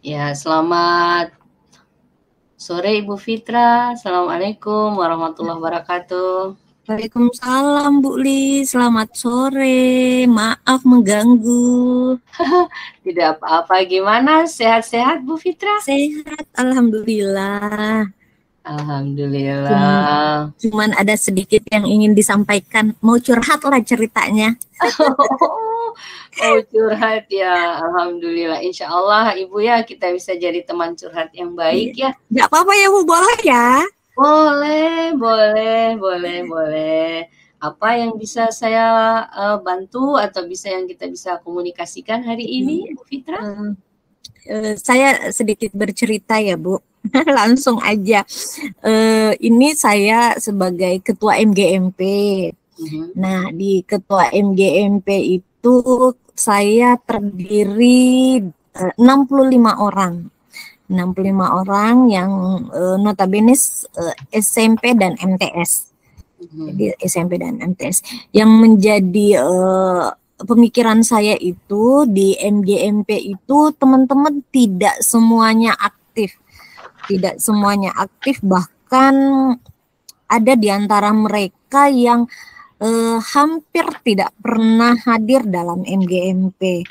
Ya, selamat sore Ibu Fitra. Assalamualaikum warahmatullahi wabarakatuh. Waalaikumsalam Bu Li, selamat sore. Maaf mengganggu. Tidak apa-apa, gimana? Sehat-sehat Bu Fitra? Sehat, alhamdulillah. Alhamdulillah. Cuman ada sedikit yang ingin disampaikan. Mau curhat lah ceritanya. Oh, curhat ya. Alhamdulillah. Insya Allah Ibu ya kita bisa jadi teman curhat yang baik ya. Nggak apa-apa ya Bu, boleh ya? Boleh. Apa yang bisa saya bantu atau yang kita bisa komunikasikan hari ini, Bu Fitra? Saya sedikit bercerita ya Bu. Langsung aja. Ini saya sebagai ketua MGMP. Nah, di ketua MGMP itu saya terdiri 65 orang. 65 orang yang notabene SMP dan MTS. Jadi SMP dan MTS. Yang menjadi pemikiran saya itu di MGMP itu teman-teman tidak semuanya aktif. Tidak semuanya aktif, bahkan ada di antara mereka yang hampir tidak pernah hadir dalam MGMP.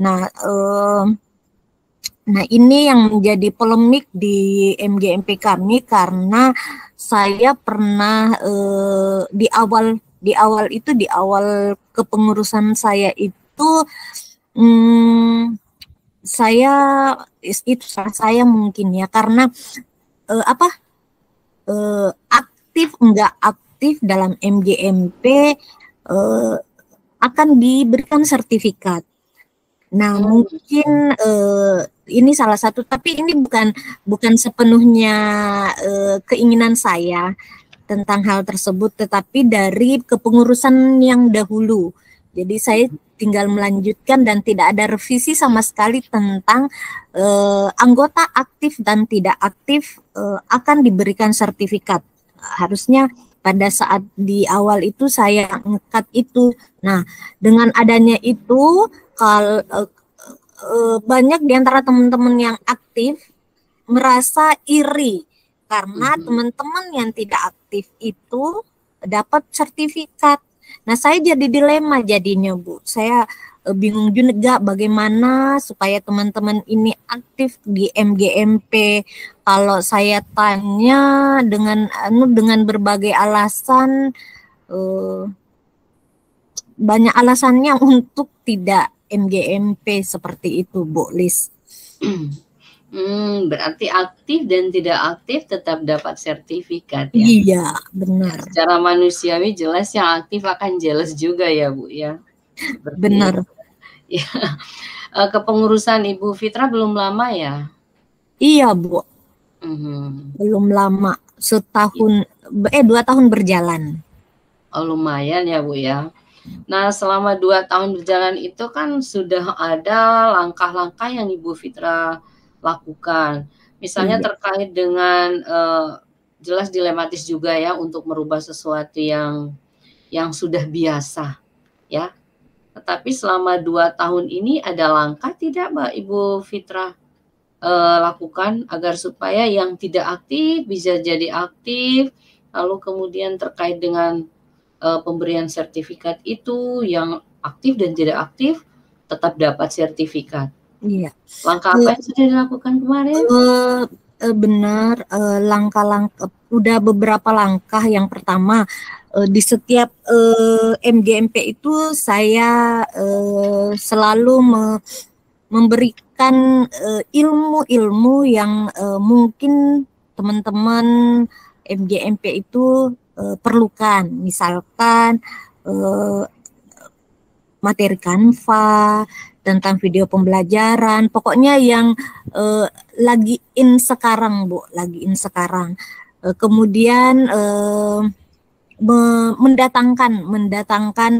Nah, ini yang menjadi polemik di MGMP kami karena saya pernah di awal kepengurusan saya itu saya mungkin ya karena aktif enggak aktif dalam MGMP akan diberikan sertifikat. Nah, mungkin ini salah satu, tapi ini bukan sepenuhnya keinginan saya tentang hal tersebut, tetapi dari kepengurusan yang dahulu. Jadi saya tinggal melanjutkan dan tidak ada revisi sama sekali tentang anggota aktif dan tidak aktif akan diberikan sertifikat. Harusnya pada saat di awal itu saya ngekat itu. Nah, dengan adanya itu banyak di antara teman-teman yang aktif merasa iri karena teman-teman yang tidak aktif itu dapat sertifikat. Nah, saya jadi dilema jadinya, Bu. Saya bingung juga bagaimana supaya teman-teman ini aktif di MGMP. Kalau saya tanya dengan berbagai alasan, banyak alasannya untuk tidak MGMP seperti itu, Bu Lis. Berarti aktif dan tidak aktif tetap dapat sertifikat ya? Iya, benar. Ya, secara manusiawi jelas yang aktif akan jelas juga ya Bu ya? Benar. Ya. Kepengurusan Ibu Fitra belum lama ya? Iya, Bu. Belum lama, 2 tahun berjalan. Oh, lumayan ya Bu ya. Nah, selama 2 tahun berjalan itu kan sudah ada langkah-langkah yang Ibu Fitra lakukan. Misalnya terkait dengan jelas dilematis juga ya untuk merubah sesuatu yang sudah biasa ya. Tetapi selama 2 tahun ini ada langkah tidak Mbak Ibu Fitra lakukan agar supaya yang tidak aktif bisa jadi aktif, lalu kemudian terkait dengan pemberian sertifikat itu yang aktif dan tidak aktif tetap dapat sertifikat. Iya. Langkah apa yang sudah dilakukan kemarin? Benar, langkah-langkah udah beberapa langkah. Yang pertama, di setiap MGMP itu saya selalu memberikan ilmu-ilmu yang mungkin teman-teman MGMP itu perlukan, misalkan materi Canva, tentang video pembelajaran, pokoknya yang lagi in sekarang, Bu, lagi in sekarang. Kemudian mendatangkan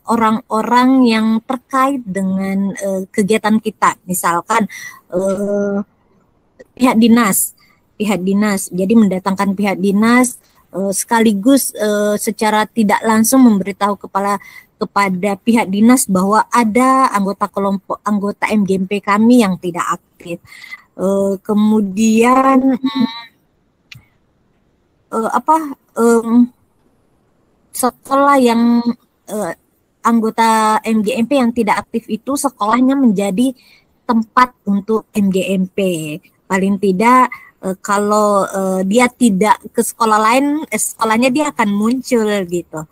orang-orang yang terkait dengan kegiatan kita, misalkan pihak dinas. Jadi mendatangkan pihak dinas sekaligus secara tidak langsung memberitahu kepada pihak dinas bahwa ada anggota MGMP kami yang tidak aktif. Kemudian sekolah yang anggota MGMP yang tidak aktif itu sekolahnya menjadi tempat untuk MGMP. Paling tidak kalau dia tidak ke sekolah lain, sekolahnya dia akan muncul gitu.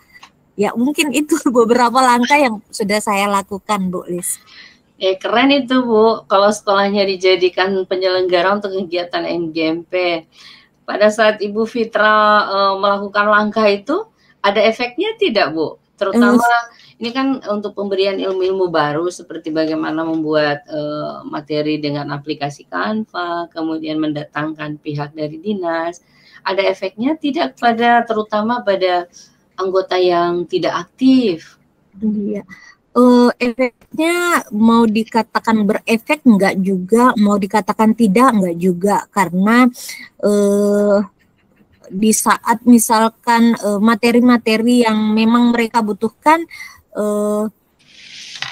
Ya mungkin itu beberapa langkah yang sudah saya lakukan, Bu Lis. Keren itu, Bu. Kalau sekolahnya dijadikan penyelenggara untuk kegiatan MGMP. Pada saat Ibu Fitra melakukan langkah itu, ada efeknya tidak, Bu? Terutama ini kan untuk pemberian ilmu-ilmu baru seperti bagaimana membuat materi dengan aplikasi Canva, kemudian mendatangkan pihak dari dinas. Ada efeknya tidak terutama pada anggota yang tidak aktif? Iya. Efeknya mau dikatakan berefek enggak juga, mau dikatakan tidak enggak juga, karena di saat misalkan materi-materi yang memang mereka butuhkan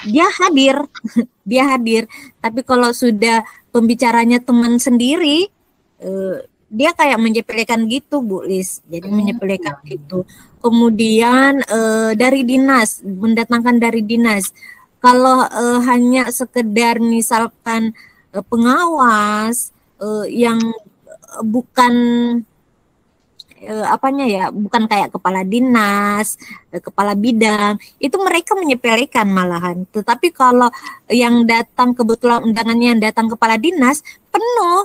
dia hadir. Tapi kalau sudah pembicaranya teman sendiri, dia kayak menyepelekan gitu, Bu Lis. Jadi menyepelekan gitu. Kemudian dari dinas, mendatangkan dari dinas. Kalau hanya sekedar misalkan pengawas yang bukan bukan kayak kepala dinas, kepala bidang, itu mereka menyepelekan malahan. Tetapi kalau yang datang kebetulan undangannya yang datang kepala dinas penuh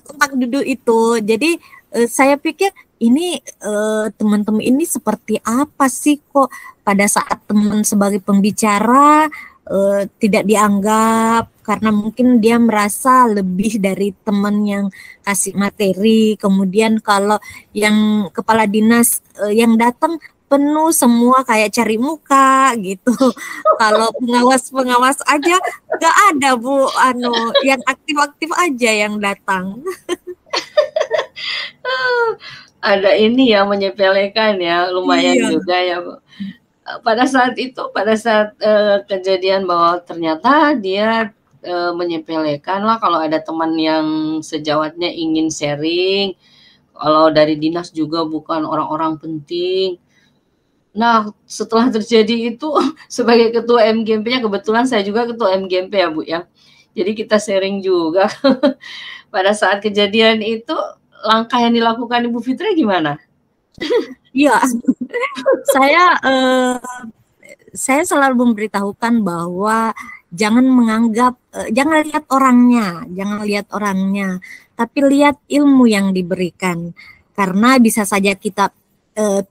tempat duduk itu. Jadi saya pikir ini teman-teman ini seperti apa sih kok pada saat teman sebagai pembicara tidak dianggap, karena mungkin dia merasa lebih dari teman yang kasih materi. Kemudian kalau yang kepala dinas yang datang penuh semua kayak cari muka gitu. Kalau pengawas aja nggak ada, Bu, yang aktif-aktif aja yang datang. Ada ini ya, menyepelekan ya, lumayan juga ya, Bu. Pada saat kejadian bahwa ternyata dia menyepelekan lah, kalau ada teman yang sejawatnya ingin sharing, kalau dari dinas juga bukan orang-orang penting. Nah, setelah terjadi itu sebagai ketua MGMP-nya, kebetulan saya juga ketua MGMP ya, Bu ya. Jadi kita sharing juga. Pada saat kejadian itu, langkah yang dilakukan Ibu Fitra gimana? Iya, saya selalu memberitahukan bahwa jangan lihat orangnya, tapi lihat ilmu yang diberikan. Karena bisa saja kita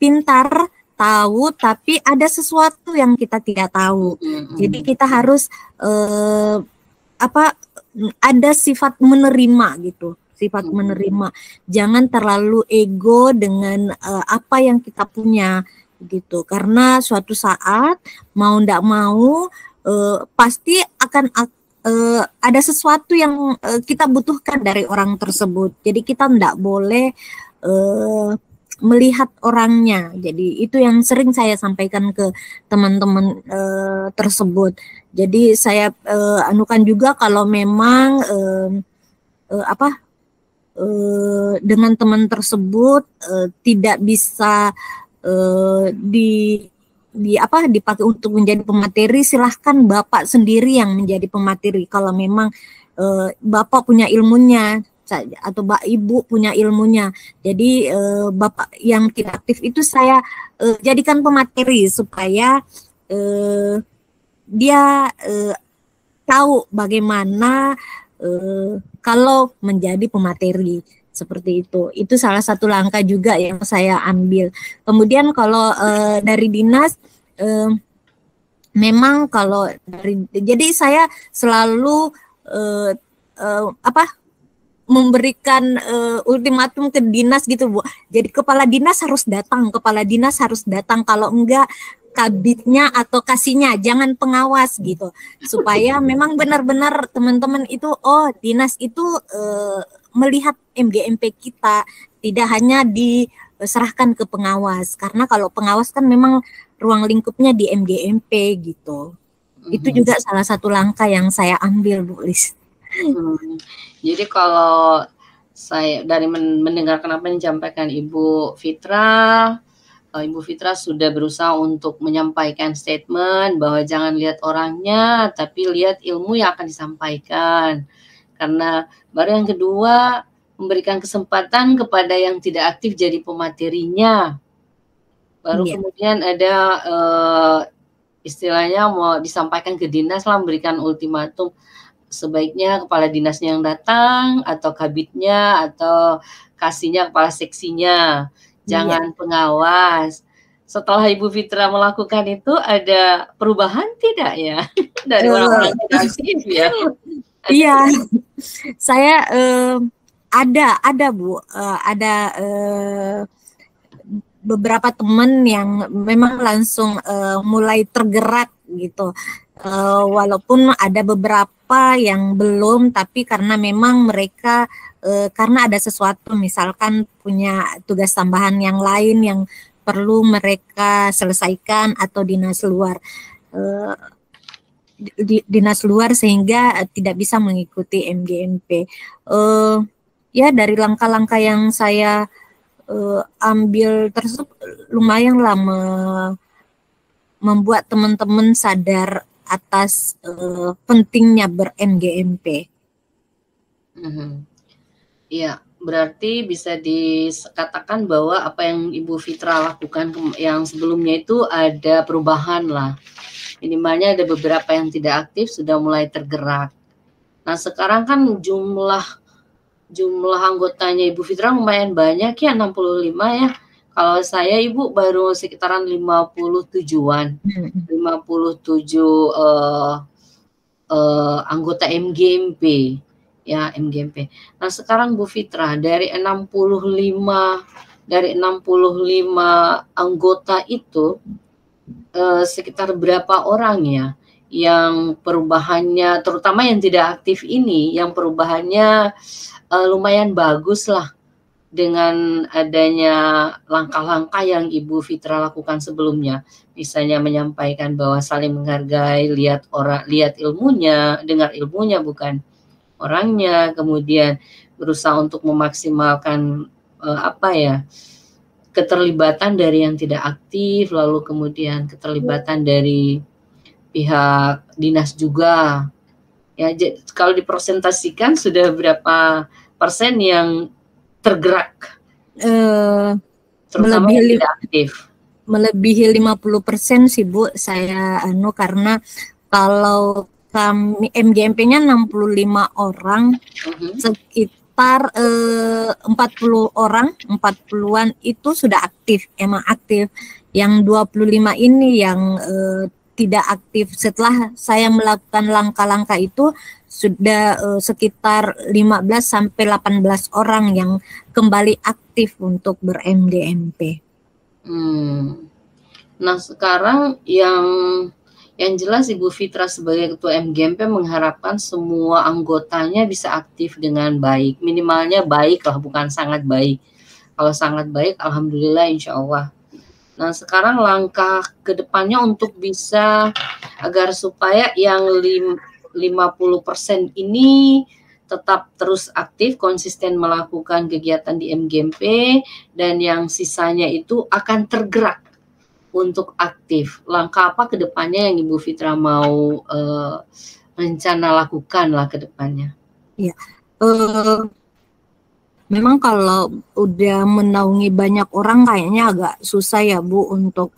pintar, tahu, tapi ada sesuatu yang kita tidak tahu. Jadi kita harus ada sifat menerima gitu. Sifat menerima, jangan terlalu ego dengan apa yang kita punya gitu, karena suatu saat mau ndak mau pasti akan ada sesuatu yang kita butuhkan dari orang tersebut. Jadi kita ndak boleh melihat orangnya. Jadi itu yang sering saya sampaikan ke teman-teman tersebut. Jadi saya anukan juga kalau memang dengan teman tersebut tidak bisa dipakai untuk menjadi pemateri, silahkan Bapak sendiri yang menjadi pemateri. Kalau memang Bapak punya ilmunya atau Ibu punya ilmunya, jadi Bapak yang tidak aktif itu saya jadikan pemateri supaya dia tahu bagaimana kalau menjadi pemateri seperti itu. Itu salah satu langkah juga yang saya ambil. Kemudian kalau dari dinas, memang kalau jadi saya selalu memberikan ultimatum ke dinas gitu, Bu. Jadi kepala dinas harus datang, kalau enggak kabitnya atau kasihnya, jangan pengawas gitu, supaya memang benar-benar teman-teman itu dinas itu melihat MGMP kita tidak hanya diserahkan ke pengawas, karena kalau pengawas kan memang ruang lingkupnya di MGMP gitu. Itu juga salah satu langkah yang saya ambil, Bu Lis. Jadi kalau saya dari mendengarkan apa yang disampaikan Ibu Fitra, Ibu Fitra sudah berusaha untuk menyampaikan statement bahwa jangan lihat orangnya, tapi lihat ilmu yang akan disampaikan. Karena baru yang kedua, memberikan kesempatan kepada yang tidak aktif jadi pematerinya. Baru kemudian ada istilahnya mau disampaikan ke dinas lah, memberikan ultimatum. Sebaiknya kepala dinasnya yang datang, atau kabitnya, atau kasihnya kepala seksinya. Jangan pengawas. Setelah Ibu Fitra melakukan itu, ada perubahan tidak ya dari orang-orang tidak aktif ya? Iya, saya ada Bu, ada beberapa teman yang memang langsung mulai tergerak gitu. Walaupun ada beberapa yang belum, tapi karena memang mereka karena ada sesuatu, misalkan punya tugas tambahan yang lain yang perlu mereka selesaikan, atau dinas luar sehingga tidak bisa mengikuti MGMP. Ya dari langkah-langkah yang saya ambil tersebut lumayanlah membuat teman-teman sadar atas pentingnya ber-MGMP. Iya, berarti bisa dikatakan bahwa apa yang Ibu Fitra lakukan yang sebelumnya itu ada perubahan lah. Minimalnya ada beberapa yang tidak aktif sudah mulai tergerak. Nah sekarang kan jumlah anggotanya Ibu Fitra lumayan banyak ya, 65 ya. Kalau saya Ibu baru sekitaran 57-an. 57 anggota MGMP. Ya, MGMP. Nah, sekarang Bu Fitra dari 65 anggota itu sekitar berapa orang ya yang perubahannya, terutama yang tidak aktif ini, yang perubahannya lumayan bagus lah dengan adanya langkah-langkah yang Ibu Fitra lakukan sebelumnya. Misalnya menyampaikan bahwa saling menghargai, lihat ilmunya, dengar ilmunya bukan orangnya, kemudian berusaha untuk memaksimalkan keterlibatan dari yang tidak aktif, lalu kemudian keterlibatan dari pihak dinas juga. Ya, kalau dipresentasikan sudah berapa persen yang tergerak, terutama yang tidak aktif? Melebihi 50% sih Bu, saya karena kalau kami MGMP-nya 65 orang, sekitar 40-an itu sudah aktif, emang aktif. Yang 25 ini yang tidak aktif. Setelah saya melakukan langkah-langkah itu, sudah sekitar 15-18 orang yang kembali aktif untuk ber-MGMP. Nah sekarang yang jelas Ibu Fitra sebagai Ketua MGMP mengharapkan semua anggotanya bisa aktif dengan baik. Minimalnya baik lah, bukan sangat baik. Kalau sangat baik, alhamdulillah insya Allah. Nah sekarang langkah ke depannya untuk bisa agar supaya yang 50% ini tetap terus aktif, konsisten melakukan kegiatan di MGMP, dan yang sisanya itu akan tergerak untuk aktif. Langkah apa ke depannya yang Ibu Fitra mau rencana lakukan lah ke depannya? Ya, memang kalau udah menaungi banyak orang kayaknya agak susah ya Bu untuk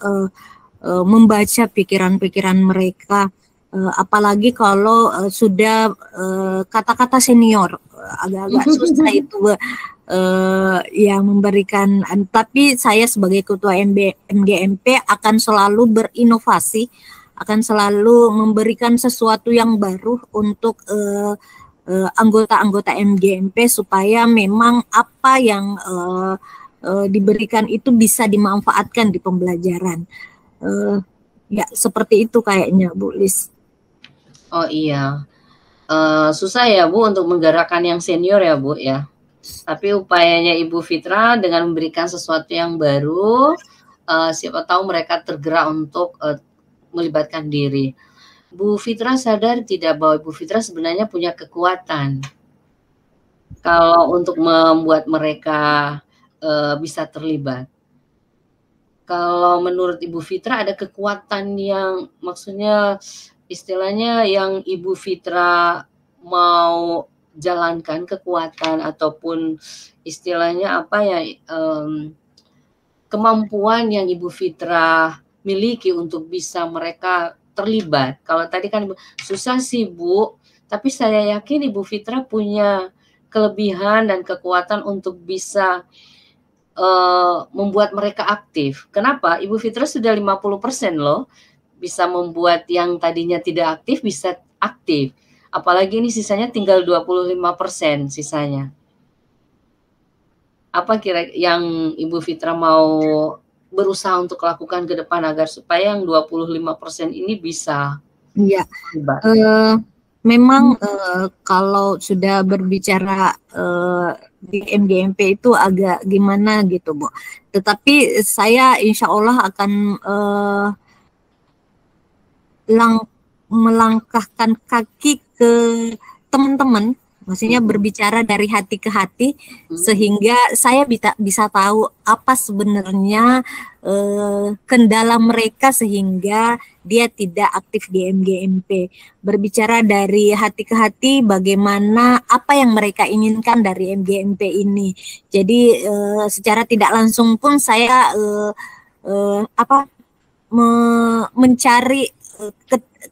membaca pikiran-pikiran mereka. Apalagi kalau sudah kata-kata senior, agak-agak susah itu yang memberikan. Tapi saya sebagai Ketua MGMP akan selalu berinovasi, akan selalu memberikan sesuatu yang baru untuk anggota-anggota MGMP supaya memang apa yang diberikan itu bisa dimanfaatkan di pembelajaran. Ya seperti itu kayaknya Bu Lis. Oh iya, susah ya Bu untuk menggerakkan yang senior ya Bu ya? Tapi upayanya Ibu Fitra dengan memberikan sesuatu yang baru, siapa tahu mereka tergerak untuk melibatkan diri. Bu Fitra sadar tidak bahwa Ibu Fitra sebenarnya punya kekuatan kalau untuk membuat mereka bisa terlibat. Kalau menurut Ibu Fitra ada kekuatan yang maksudnya istilahnya yang Ibu Fitra mau jalankan kekuatan ataupun istilahnya apa ya, kemampuan yang Ibu Fitra miliki untuk bisa mereka terlibat. Kalau tadi kan susah sih Bu, tapi saya yakin Ibu Fitra punya kelebihan dan kekuatan untuk bisa membuat mereka aktif. Kenapa? Ibu Fitra sudah 50% loh, bisa membuat yang tadinya tidak aktif bisa aktif. Apalagi ini sisanya tinggal 25% sisanya. Apa kira yang Ibu Fitra mau berusaha untuk lakukan ke depan agar supaya yang 25% ini bisa terlibat? Memang kalau sudah berbicara di MGMP itu agak gimana gitu Bu. Tetapi saya insya Allah akan melangkahkan kaki ke teman-teman, maksudnya berbicara dari hati ke hati, sehingga saya bisa tahu apa sebenarnya kendala mereka sehingga dia tidak aktif di MGMP. Berbicara dari hati ke hati, bagaimana apa yang mereka inginkan dari MGMP ini. Jadi secara tidak langsung pun saya mencari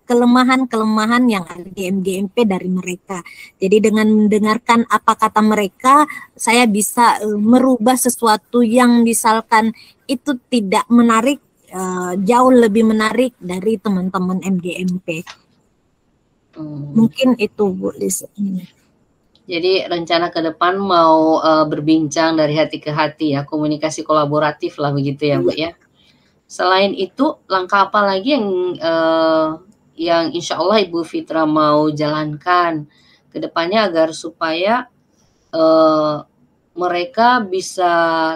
kelemahan-kelemahan yang ada di MGMP dari mereka. Jadi dengan mendengarkan apa kata mereka, saya bisa merubah sesuatu yang misalkan itu tidak menarik, jauh lebih menarik dari teman-teman MGMP. Mungkin itu Bu Lis. Jadi rencana ke depan mau berbincang dari hati ke hati ya, komunikasi kolaboratif lah begitu ya Bu ya. Selain itu, langkah apa lagi yang insya Allah Ibu Fitra mau jalankan ke depannya agar supaya mereka bisa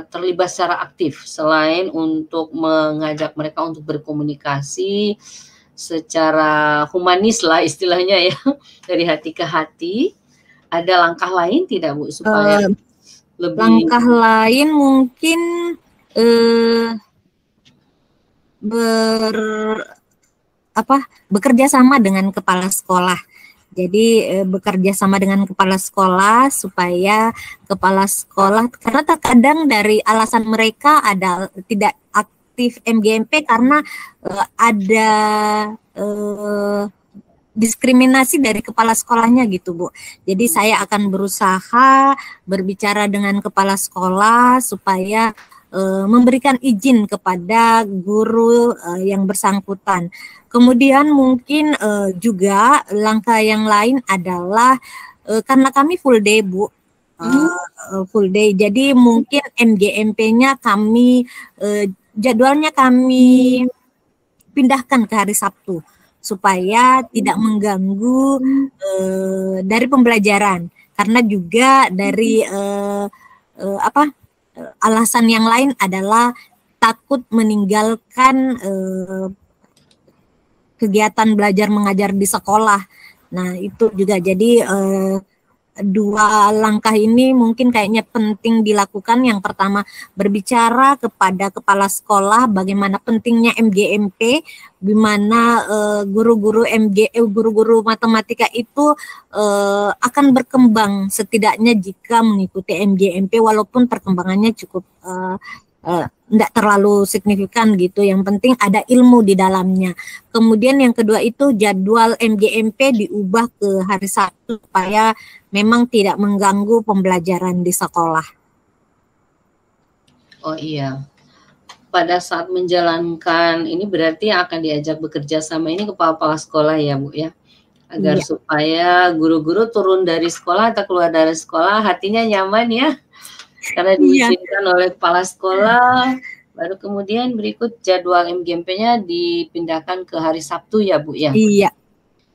terlibat secara aktif selain untuk mengajak mereka untuk berkomunikasi secara humanis lah istilahnya ya, dari hati ke hati. Ada langkah lain tidak Bu supaya lebih? Langkah lain mungkin bekerja sama dengan kepala sekolah. Jadi bekerja sama dengan kepala sekolah supaya kepala sekolah, karena terkadang dari alasan mereka ada tidak aktif MGMP karena ada diskriminasi dari kepala sekolahnya gitu Bu. Jadi saya akan berusaha berbicara dengan kepala sekolah supaya memberikan izin kepada guru yang bersangkutan. Kemudian mungkin juga langkah yang lain adalah karena kami full day Bu, full day. Jadi mungkin MGMP-nya kami jadwalnya kami pindahkan ke hari Sabtu supaya tidak mengganggu dari pembelajaran. Karena juga dari alasan yang lain adalah takut meninggalkan kegiatan belajar mengajar di sekolah. Nah itu juga jadi dua langkah ini mungkin kayaknya penting dilakukan. Yang pertama berbicara kepada kepala sekolah bagaimana pentingnya MGMP, di mana guru-guru matematika itu akan berkembang setidaknya jika mengikuti MGMP walaupun perkembangannya cukup tidak terlalu signifikan gitu. Yang penting ada ilmu di dalamnya. Kemudian yang kedua itu jadwal MGMP diubah ke hari Sabtu supaya memang tidak mengganggu pembelajaran di sekolah. Oh iya. Pada saat menjalankan ini berarti yang akan diajak bekerja sama ini kepala sekolah ya Bu ya. Agar supaya guru-guru turun dari sekolah atau keluar dari sekolah hatinya nyaman ya. Karena diizinkan oleh kepala sekolah, baru kemudian berikut jadwal MGMP-nya dipindahkan ke hari Sabtu ya Bu ya? Iya.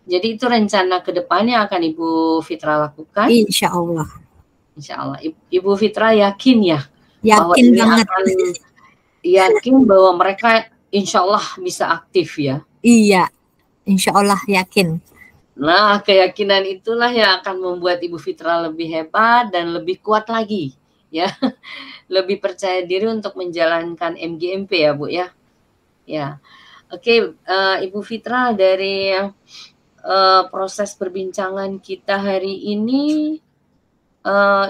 Jadi itu rencana ke depannya akan Ibu Fitra lakukan? Insya Allah. Insya Allah. Ibu Fitra yakin ya bahwa Yakin ini banget. akan yakin bahwa mereka insya Allah bisa aktif ya. Iya, insya Allah yakin. Nah, keyakinan itulah yang akan membuat Ibu Fitra lebih hebat dan lebih kuat lagi, ya. Lebih percaya diri untuk menjalankan MGMP ya, Bu ya. Ya. Oke, Ibu Fitra, dari proses perbincangan kita hari ini,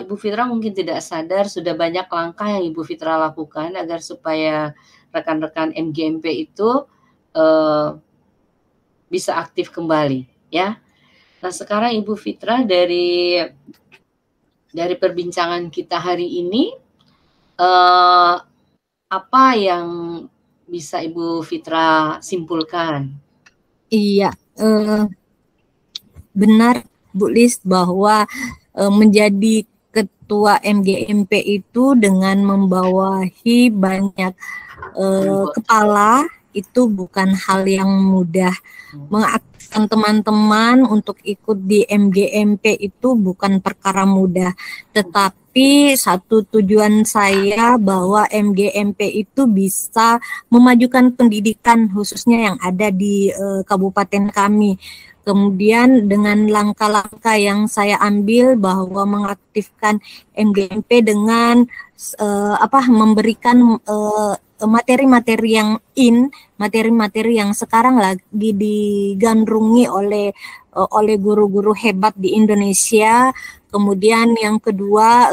Ibu Fitra mungkin tidak sadar sudah banyak langkah yang Ibu Fitra lakukan agar supaya rekan-rekan MGMP itu bisa aktif kembali, ya. Nah, sekarang Ibu Fitra dari perbincangan kita hari ini, apa yang bisa Ibu Fitra simpulkan? Iya, benar Bu Lis bahwa menjadi ketua MGMP itu dengan membawahi banyak kepala itu bukan hal yang mudah. Mengaktifkan teman-teman untuk ikut di MGMP itu bukan perkara mudah. Tetapi satu tujuan saya bahwa MGMP itu bisa memajukan pendidikan khususnya yang ada di kabupaten kami. Kemudian dengan langkah-langkah yang saya ambil bahwa mengaktifkan MGMP dengan memberikan materi-materi yang materi-materi yang sekarang lagi digandrungi oleh guru-guru hebat di Indonesia. Kemudian yang kedua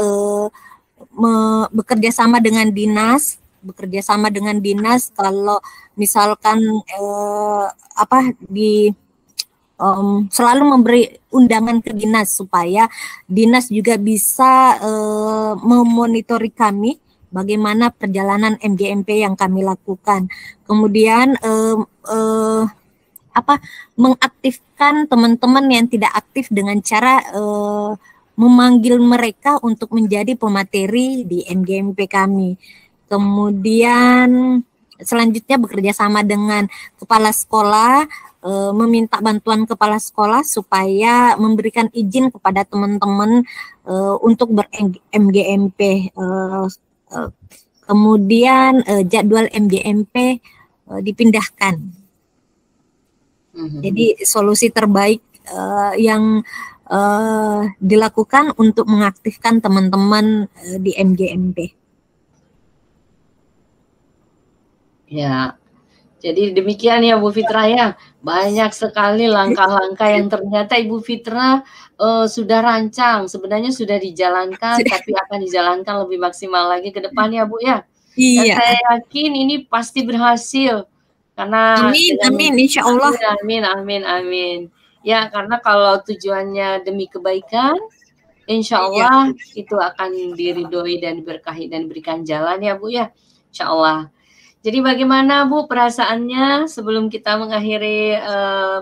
bekerja sama dengan dinas kalau misalkan selalu memberi undangan ke dinas supaya dinas juga bisa memonitori kami bagaimana perjalanan MGMP yang kami lakukan. Kemudian mengaktifkan teman-teman yang tidak aktif dengan cara memanggil mereka untuk menjadi pemateri di MGMP kami. Kemudian selanjutnya bekerja sama dengan kepala sekolah, meminta bantuan kepala sekolah supaya memberikan izin kepada teman-teman untuk ber-MGMP. Kemudian jadwal MGMP dipindahkan. Jadi solusi terbaik yang dilakukan untuk mengaktifkan teman-teman di MGMP. Ya, jadi demikian ya Bu Fitra ya. Banyak sekali langkah-langkah yang ternyata Ibu Fitra sudah rancang. Sebenarnya sudah dijalankan, tapi akan dijalankan lebih maksimal lagi ke depan ya Bu ya. Iya. Dan saya yakin ini pasti berhasil. Karena amin, insya Allah. Amin. Ya, karena kalau tujuannya demi kebaikan, insya Allah itu akan diridhoi dan diberkahi dan diberikan jalan ya Bu ya. Insya Allah. Jadi bagaimana Bu perasaannya sebelum kita mengakhiri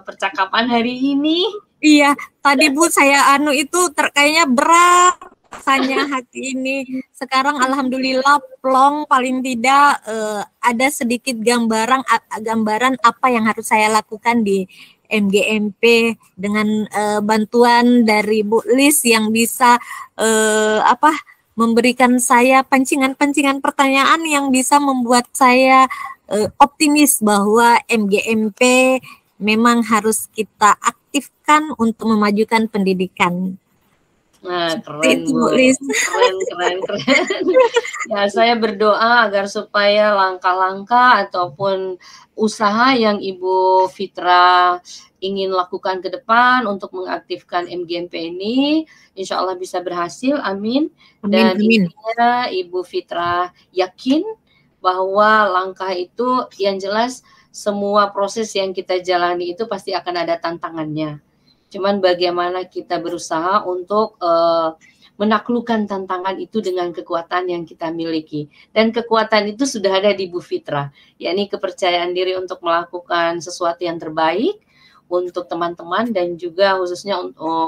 percakapan hari ini? Iya, tadi Bu saya itu kayaknya berat rasanya hati ini. Sekarang alhamdulillah plong, paling tidak ada sedikit gambaran apa yang harus saya lakukan di MGMP dengan bantuan dari Bu Lis yang bisa memberikan saya pancingan-pancingan pertanyaan yang bisa membuat saya optimis bahwa MGMP memang harus kita aktifkan untuk memajukan pendidikan. Nah, keren Bu. Keren. Ya, saya berdoa agar supaya langkah-langkah ataupun usaha yang Ibu Fitra ingin lakukan ke depan untuk mengaktifkan MGMP ini, insya Allah bisa berhasil, amin. Dan intinya Ibu Fitra yakin bahwa langkah itu yang jelas semua proses yang kita jalani itu pasti akan ada tantangannya. Cuman bagaimana kita berusaha untuk menaklukkan tantangan itu dengan kekuatan yang kita miliki. Dan kekuatan itu sudah ada di Bu Fitra, yakni kepercayaan diri untuk melakukan sesuatu yang terbaik untuk teman-teman dan juga khususnya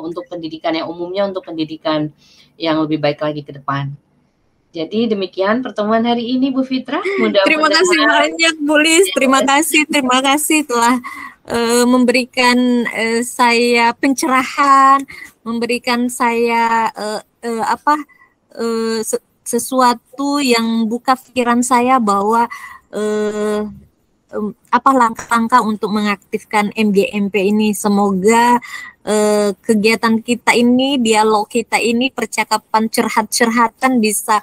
untuk pendidikan yang umumnya, untuk pendidikan yang lebih baik lagi ke depan. Jadi demikian pertemuan hari ini Bu Fitra. Terima kasih banyak Bu Lis, terima kasih telah memberikan saya pencerahan, memberikan saya sesuatu yang buka pikiran saya bahwa apa langkah-langkah untuk mengaktifkan MGMP ini. Semoga kegiatan kita ini, dialog kita ini, percakapan curhat-curhatan bisa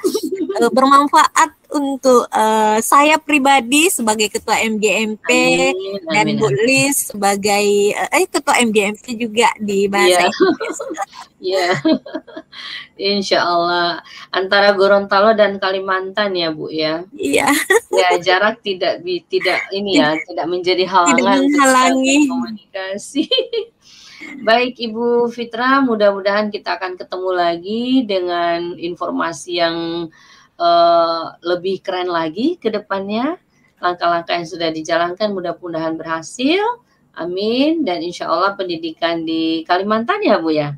bermanfaat untuk saya pribadi sebagai ketua MGMP dan Bu Lis sebagai ketua MGMP juga di bahasa Inggris. Iya. Insya Allah antara Gorontalo dan Kalimantan ya Bu ya. Iya. Ya jarak tidak ini ya, tidak menjadi halangan menghalangi komunikasi. Baik Ibu Fitra, mudah-mudahan kita akan ketemu lagi dengan informasi yang lebih keren lagi ke depannya. Langkah-langkah yang sudah dijalankan mudah-mudahan berhasil. Amin. Dan insya Allah pendidikan di Kalimantan ya Bu ya?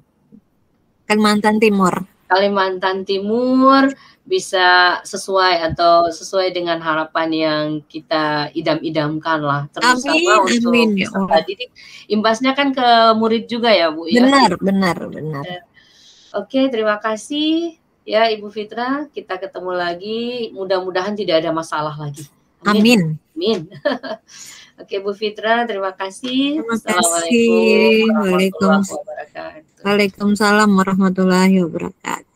Kalimantan Timur. Kalimantan Timur bisa sesuai dengan harapan yang kita idam-idamkan lah, terutama untuk peserta didik. Imbasnya kan ke murid juga ya Bu ya. Benar. Oke, terima kasih ya Ibu Fitra. Kita ketemu lagi. Mudah-mudahan tidak ada masalah lagi. Amin. Oke Bu Fitra, terima kasih. Assalamualaikum warahmatullahi wabarakatuh. Waalaikumsalam warahmatullahi wabarakatuh.